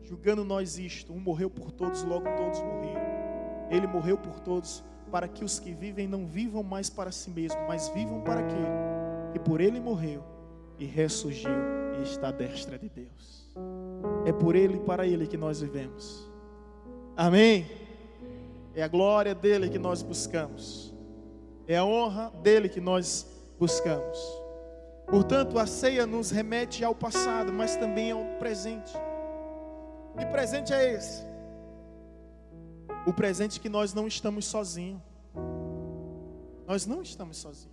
Julgando nós isto, um morreu por todos, logo todos morreram. Ele morreu por todos, para que os que vivem não vivam mais para si mesmos, mas vivam para aquele que por ele morreu e ressurgiu e está à destra de Deus. É por ele e para ele que nós vivemos. Amém? É a glória dele que nós buscamos. É a honra dele que nós buscamos. Portanto, a ceia nos remete ao passado, mas também ao presente. Que presente é esse? O presente que nós não estamos sozinhos. Nós não estamos sozinhos.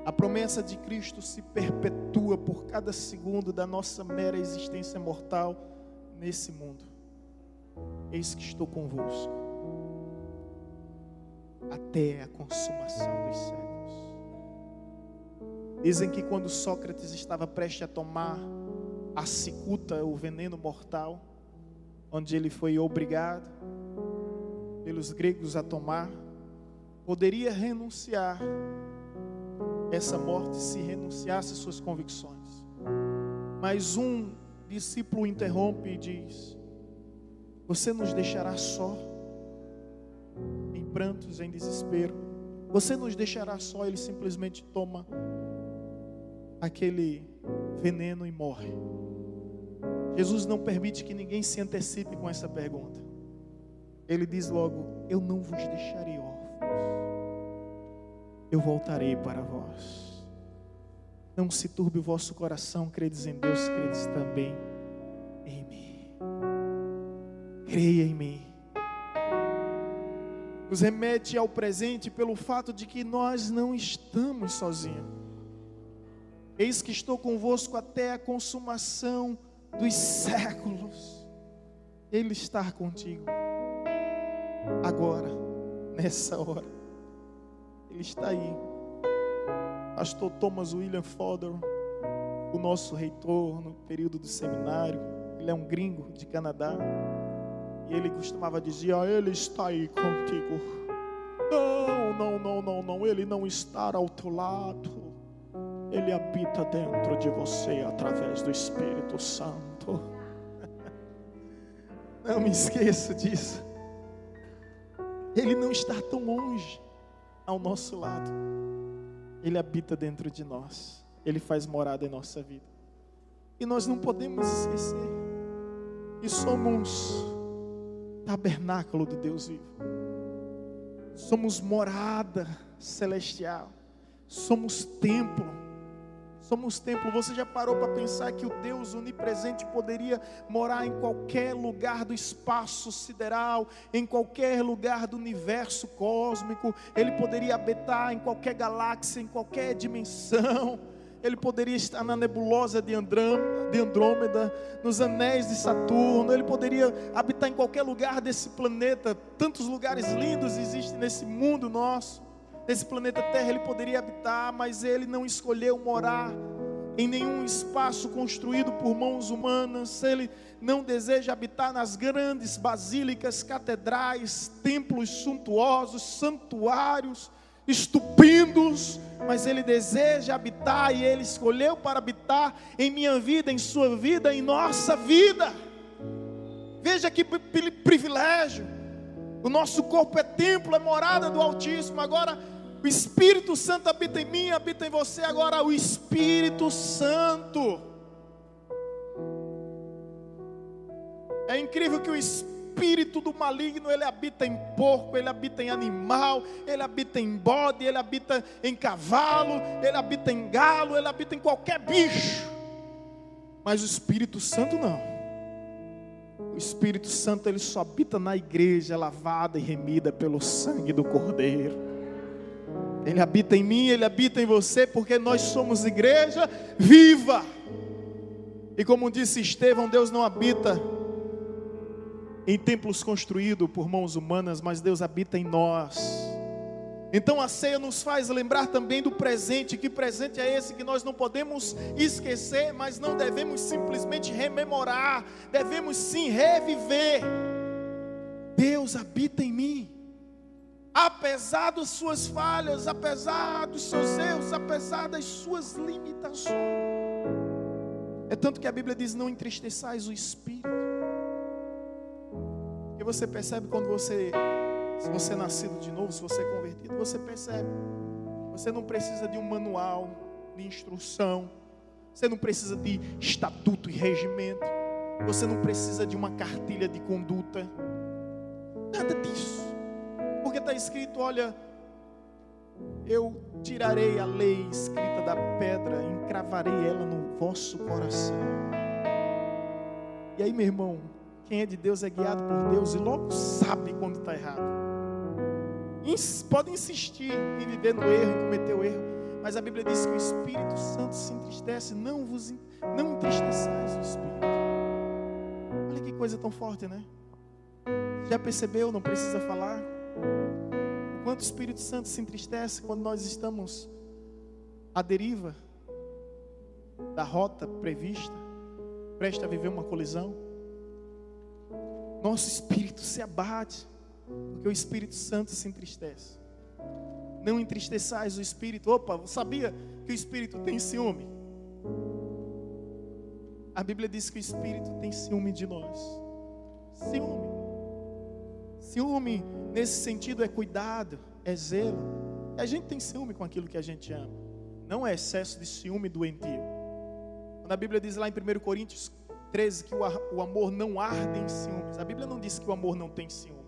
A promessa de Cristo se perpetua por cada segundo da nossa mera existência mortal nesse mundo. Eis que estou convosco até a consumação dos séculos. Dizem que quando Sócrates estava prestes a tomar a cicuta, o veneno mortal, onde ele foi obrigado pelos gregos a tomar, poderia renunciar essa morte se renunciasse às suas convicções. Mas um discípulo interrompe e diz: você nos deixará só, em prantos, em desespero? Você nos deixará só? Ele simplesmente toma aquele veneno e morre. Jesus não permite que ninguém se antecipe com essa pergunta. Ele diz logo: eu não vos deixarei órfãos, eu voltarei para vós. Não se turbe o vosso coração, credes em Deus, credes também em mim. Creia em mim. Nos remete ao presente pelo fato de que nós não estamos sozinhos. Eis que estou convosco até a consumação dos séculos. Ele está contigo agora, nessa hora. Ele está aí. Pastor Thomas William Fodor, o nosso reitor no período do seminário, ele é um gringo de Canadá, E ele costumava dizer: Ele está aí contigo. Não, Ele não está ao teu lado. Ele habita dentro de você através do Espírito Santo. Não me esqueça disso. Ele não está tão longe ao nosso lado. Ele habita dentro de nós. Ele faz morada em nossa vida. E nós não podemos esquecer que somos tabernáculo do Deus vivo. Somos morada celestial. Somos templo. Somos templo. Você já parou para pensar que o Deus onipresente poderia morar em qualquer lugar do espaço sideral, em qualquer lugar do universo cósmico? Ele poderia habitar em qualquer galáxia, em qualquer dimensão. Ele poderia estar na nebulosa de Andrômeda, nos anéis de Saturno. Ele poderia habitar em qualquer lugar desse planeta. Tantos lugares lindos existem nesse mundo nosso. Nesse planeta Terra Ele poderia habitar, mas Ele não escolheu morar em nenhum espaço construído por mãos humanas. Ele não deseja habitar nas grandes basílicas, catedrais, templos suntuosos, santuários estupendos, mas Ele deseja habitar, e Ele escolheu para habitar em minha vida, em sua vida, em nossa vida. Veja que privilégio. O nosso corpo é templo, é morada do Altíssimo. Agora o Espírito Santo habita em mim, habita em você. Agora o Espírito Santo. É incrível que o espírito do maligno, ele habita em porco, ele habita em animal, ele habita em bode, ele habita em cavalo, ele habita em galo, ele habita em qualquer bicho. Mas o Espírito Santo não. O Espírito Santo, ele só habita na igreja lavada e remida pelo sangue do Cordeiro. Ele habita em mim, Ele habita em você, porque nós somos igreja viva. E como disse Estevão, Deus não habita em templos construídos por mãos humanas, mas Deus habita em nós. Então a ceia nos faz lembrar também do presente. Que presente é esse que nós não podemos esquecer, mas não devemos simplesmente rememorar, devemos sim reviver. Deus habita em mim. Apesar das suas falhas, apesar dos seus erros, apesar das suas limitações. É tanto que a Bíblia diz: não entristeçais o Espírito. Porque você percebe quando se você é nascido de novo, se você é convertido, você percebe. Você não precisa de um manual de instrução. Você não precisa de estatuto e regimento. Você não precisa de uma cartilha de conduta. Nada disso. Porque está escrito: olha, eu tirarei a lei escrita da pedra, encravarei ela no vosso coração. E aí, meu irmão, quem é de Deus é guiado por Deus e logo sabe quando está errado. Pode insistir em viver no erro, em cometer o erro, mas a Bíblia diz que o Espírito Santo se entristece. Não entristeçais o Espírito. Olha que coisa tão forte, né? Já percebeu? Não precisa falar. O quanto o Espírito Santo se entristece quando nós estamos à deriva da rota prevista, prestes a viver uma colisão. Nosso espírito se abate, porque o Espírito Santo se entristece. Não entristeçais o Espírito. Opa, sabia que o Espírito tem ciúme? A Bíblia diz que o Espírito tem ciúme de nós. Ciúme nesse sentido é cuidado, é zelo. E a gente tem ciúme com aquilo que a gente ama. Não é excesso de ciúme doentio. Quando a Bíblia diz lá em 1 Coríntios 13 que o amor não arde em ciúmes, a Bíblia não diz que o amor não tem ciúmes.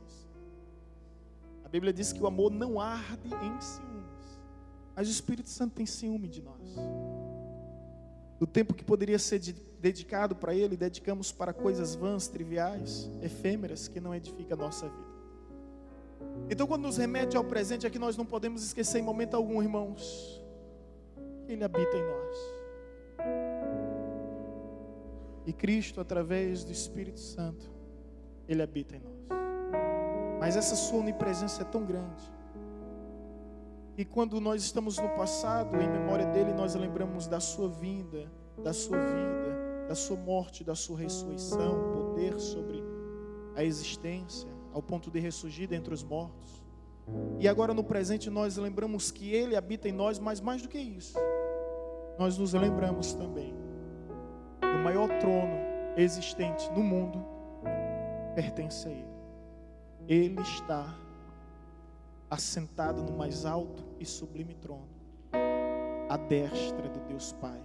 A Bíblia diz que o amor não arde em ciúmes. Mas o Espírito Santo tem ciúme de nós. Do tempo que poderia ser dedicado para Ele, dedicamos para coisas vãs, triviais, efêmeras, que não edificam a nossa vida. Então, quando nos remete ao presente, é que nós não podemos esquecer em momento algum, irmãos, que Ele habita em nós. E Cristo, através do Espírito Santo, Ele habita em nós. Mas essa sua onipresença é tão grande, que quando nós estamos no passado, em memória dEle, nós lembramos da sua vinda, da sua vida, da sua morte, da sua ressurreição, poder sobre a existência, ao ponto de ressurgir dentre os mortos. E agora no presente nós lembramos que Ele habita em nós, mas mais do que isso, nós nos lembramos também do maior trono existente no mundo, pertence a Ele. Ele está assentado no mais alto e sublime trono, à destra de Deus Pai.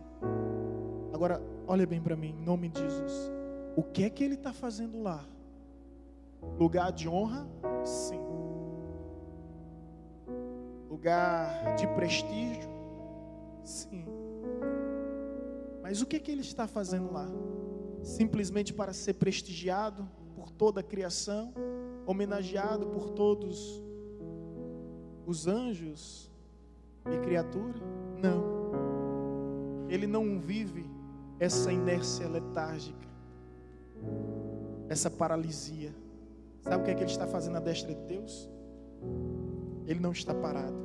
Agora, olha bem para mim, em nome de Jesus. O que é que Ele está fazendo lá? Lugar de honra? Sim. Lugar de prestígio? Sim. Mas o que é que Ele está fazendo lá? Simplesmente para ser prestigiado por toda a criação? Homenageado por todos os anjos e criatura? Não. Ele não vive essa inércia letárgica, essa paralisia. Sabe o que é que Ele está fazendo à destra de Deus? Ele não está parado.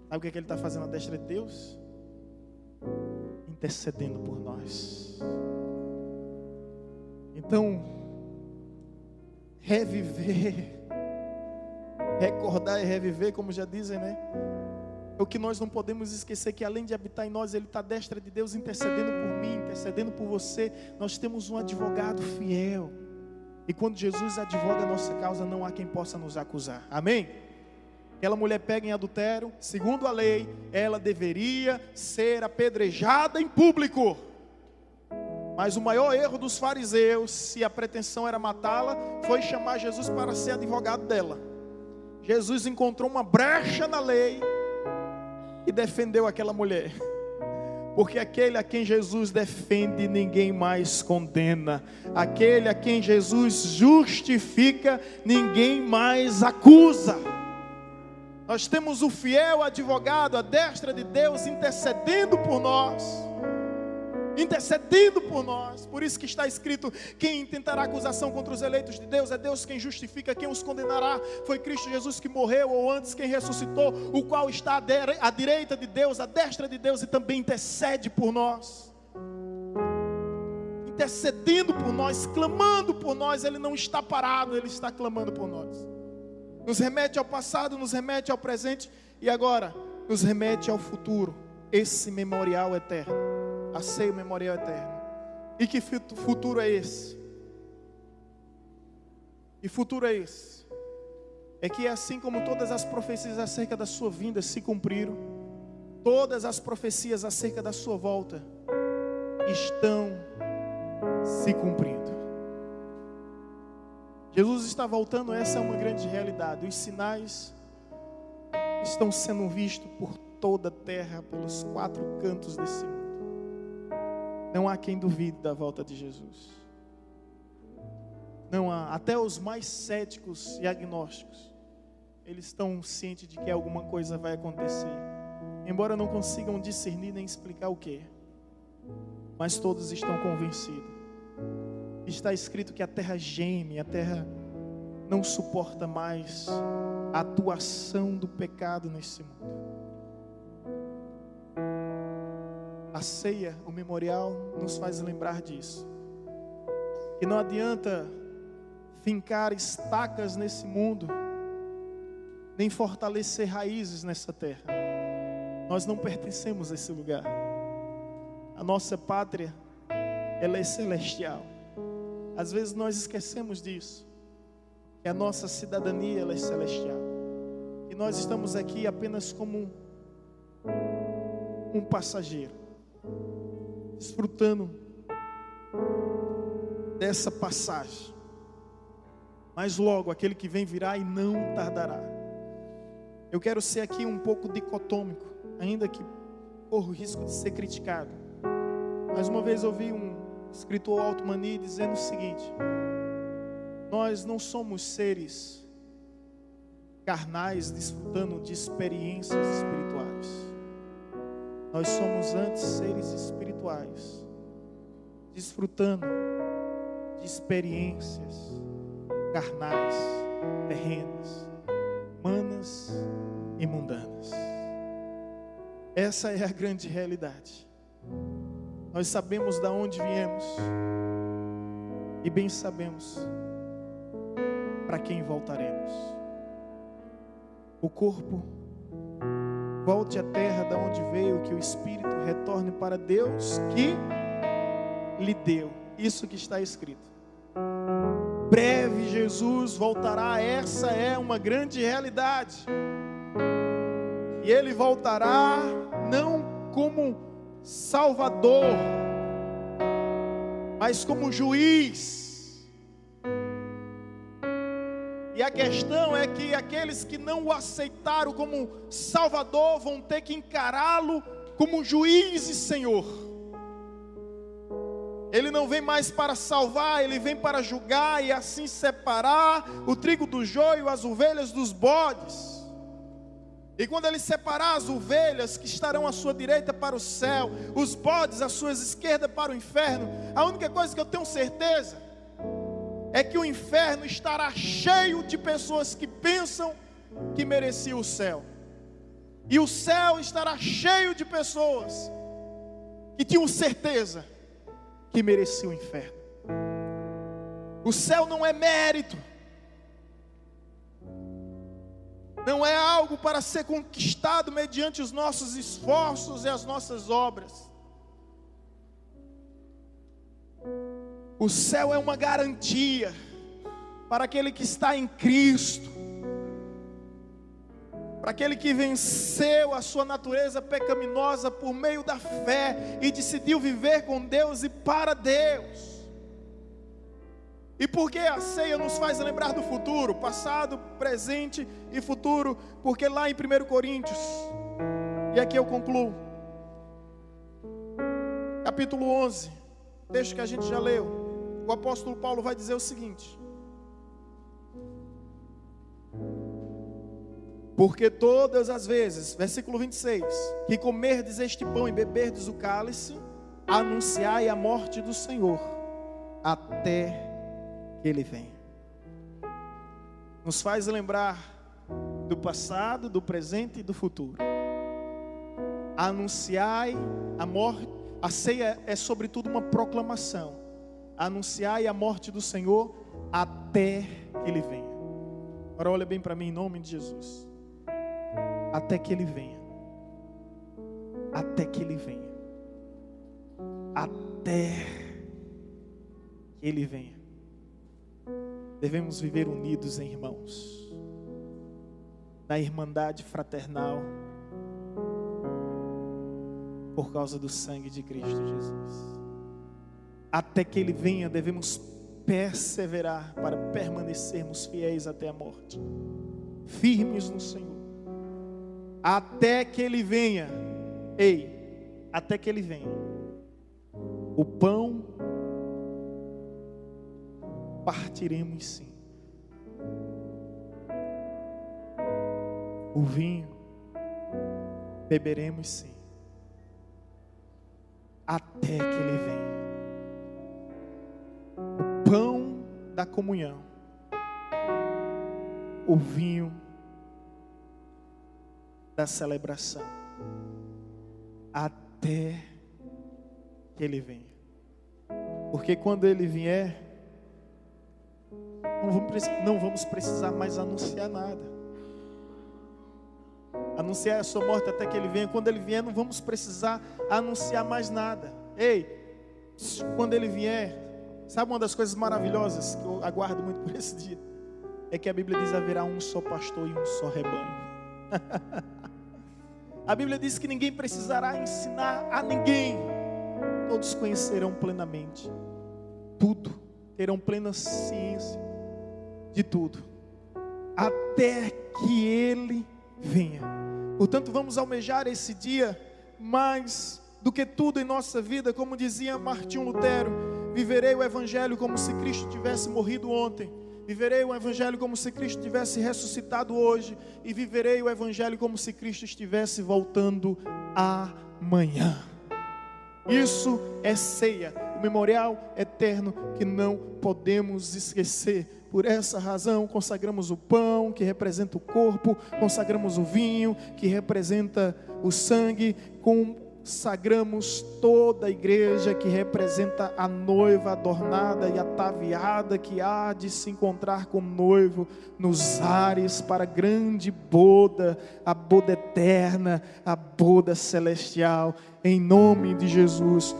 Sabe o que é que Ele está fazendo à destra de Deus? Intercedendo por nós. Então, reviver, recordar e reviver, como já dizem, né? É o que nós não podemos esquecer, que além de habitar em nós, Ele está à destra de Deus, intercedendo por mim, intercedendo por você. Nós temos um advogado fiel. E quando Jesus advoga a nossa causa, não há quem possa nos acusar. Amém? Aquela mulher pega em adultério, segundo a lei, ela deveria ser apedrejada em público. Mas o maior erro dos fariseus, se a pretensão era matá-la, foi chamar Jesus para ser advogado dela. Jesus encontrou uma brecha na lei e defendeu aquela mulher. Porque aquele a quem Jesus defende, ninguém mais condena. Aquele a quem Jesus justifica, ninguém mais acusa. Nós temos o fiel advogado à destra de Deus, intercedendo por nós. Intercedendo por nós. Por isso que está escrito: quem intentará acusação contra os eleitos de Deus? É Deus quem justifica. Quem os condenará? Foi Cristo Jesus que morreu, ou antes quem ressuscitou, o qual está à direita de Deus, à destra de Deus, e também intercede por nós. Intercedendo por nós, clamando por nós. Ele não está parado, Ele está clamando por nós. Nos remete ao passado, nos remete ao presente e agora nos remete ao futuro. Esse memorial eterno, a ceia memorial eterno. E que futuro é esse? Que futuro é esse? É que assim como todas as profecias acerca da sua vinda se cumpriram, todas as profecias acerca da sua volta estão se cumprindo. Jesus está voltando, essa é uma grande realidade. Os sinais estão sendo vistos por toda a terra, pelos 4 cantos desse mundo. Não há quem duvide da volta de Jesus. Não há. Até os mais céticos e agnósticos, eles estão cientes de que alguma coisa vai acontecer, embora não consigam discernir nem explicar o que. Mas todos estão convencidos. Está escrito que a terra geme, a terra não suporta mais a atuação do pecado nesse mundo. A ceia, o memorial, nos faz lembrar disso. Que não adianta fincar estacas nesse mundo, nem fortalecer raízes nessa terra. Nós não pertencemos a esse lugar. A nossa pátria, ela é celestial. Às vezes nós esquecemos disso, que a nossa cidadania, ela é celestial. E nós estamos aqui apenas como um passageiro, desfrutando dessa passagem. Mas logo aquele que vem virá e não tardará. Eu quero ser aqui um pouco dicotômico, ainda que corro o risco de ser criticado. Mais uma vez ouvi um escritor Altmani dizendo o seguinte: nós não somos seres carnais desfrutando de experiências espirituais. Nós somos antes seres espirituais desfrutando de experiências carnais, terrenas, humanas e mundanas. Essa é a grande realidade. Nós sabemos de onde viemos e bem sabemos para quem voltaremos. O corpo volte à terra da onde veio, que o espírito retorne para Deus que lhe deu. Isso que está escrito. Breve Jesus voltará, essa é uma grande realidade. E Ele voltará não como Salvador, mas como juiz. E a questão é que aqueles que não o aceitaram como Salvador vão ter que encará-lo como juiz e Senhor. Ele não vem mais para salvar, Ele vem para julgar e assim separar o trigo do joio, as ovelhas dos bodes. E quando Ele separar as ovelhas que estarão à sua direita para o céu, os bodes à sua esquerda para o inferno, a única coisa que eu tenho certeza é que o inferno estará cheio de pessoas que pensam que mereciam o céu. E o céu estará cheio de pessoas que tinham certeza que merecia o inferno. O céu não é mérito, não é algo para ser conquistado mediante os nossos esforços e as nossas obras. O céu é uma garantia para aquele que está em Cristo, para aquele que venceu a sua natureza pecaminosa por meio da fé e decidiu viver com Deus e para Deus. E por que a ceia nos faz lembrar do futuro, passado, presente e futuro? Porque lá em 1 Coríntios, e aqui eu concluo, capítulo 11, texto que a gente já leu, o apóstolo Paulo vai dizer o seguinte: porque todas as vezes, versículo 26, que comerdes este pão e beberdes o cálice, anunciai a morte do Senhor, até que Ele venha. Nos faz lembrar do passado, do presente e do futuro. Anunciai a morte. A ceia é sobretudo uma proclamação. Anunciai a morte do Senhor até que Ele venha. Agora olha bem para mim em nome de Jesus. Até que Ele venha. Até que Ele venha. Até que Ele venha. Devemos viver unidos em irmãos, na irmandade fraternal, por causa do sangue de Cristo Jesus. Até que Ele venha, devemos perseverar para permanecermos fiéis até a morte, firmes no Senhor. Até que Ele venha, até que Ele venha, o pão partiremos sim, o vinho beberemos sim, até que Ele venha. O pão da comunhão, o vinho da celebração, até que Ele venha. Porque quando Ele vier, não vamos precisar mais anunciar nada. Anunciar a sua morte até que Ele venha. Quando Ele vier, não vamos precisar anunciar mais nada. Quando Ele vier, sabe uma das coisas maravilhosas que eu aguardo muito por esse dia? É que a Bíblia diz: haverá um só pastor e um só rebanho. A Bíblia diz que ninguém precisará ensinar a ninguém. Todos conhecerão plenamente tudo, terão plena ciência de tudo, até que Ele venha. Portanto, vamos almejar esse dia mais do que tudo em nossa vida. Como dizia Martinho Lutero: viverei o Evangelho como se Cristo tivesse morrido ontem, viverei o Evangelho como se Cristo tivesse ressuscitado hoje, e viverei o Evangelho como se Cristo estivesse voltando amanhã. Isso é ceia, o memorial eterno que não podemos esquecer. Por essa razão, consagramos o pão, que representa o corpo, consagramos o vinho, que representa o sangue, consagramos toda a igreja que representa a noiva adornada e ataviada que há de se encontrar com o noivo nos ares para a grande boda, a boda eterna, a boda celestial, em nome de Jesus.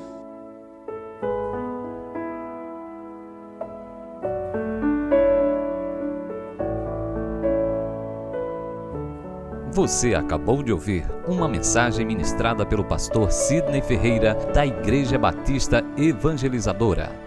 Você acabou de ouvir uma mensagem ministrada pelo pastor Sidney Ferreira, da Igreja Batista Evangelizadora.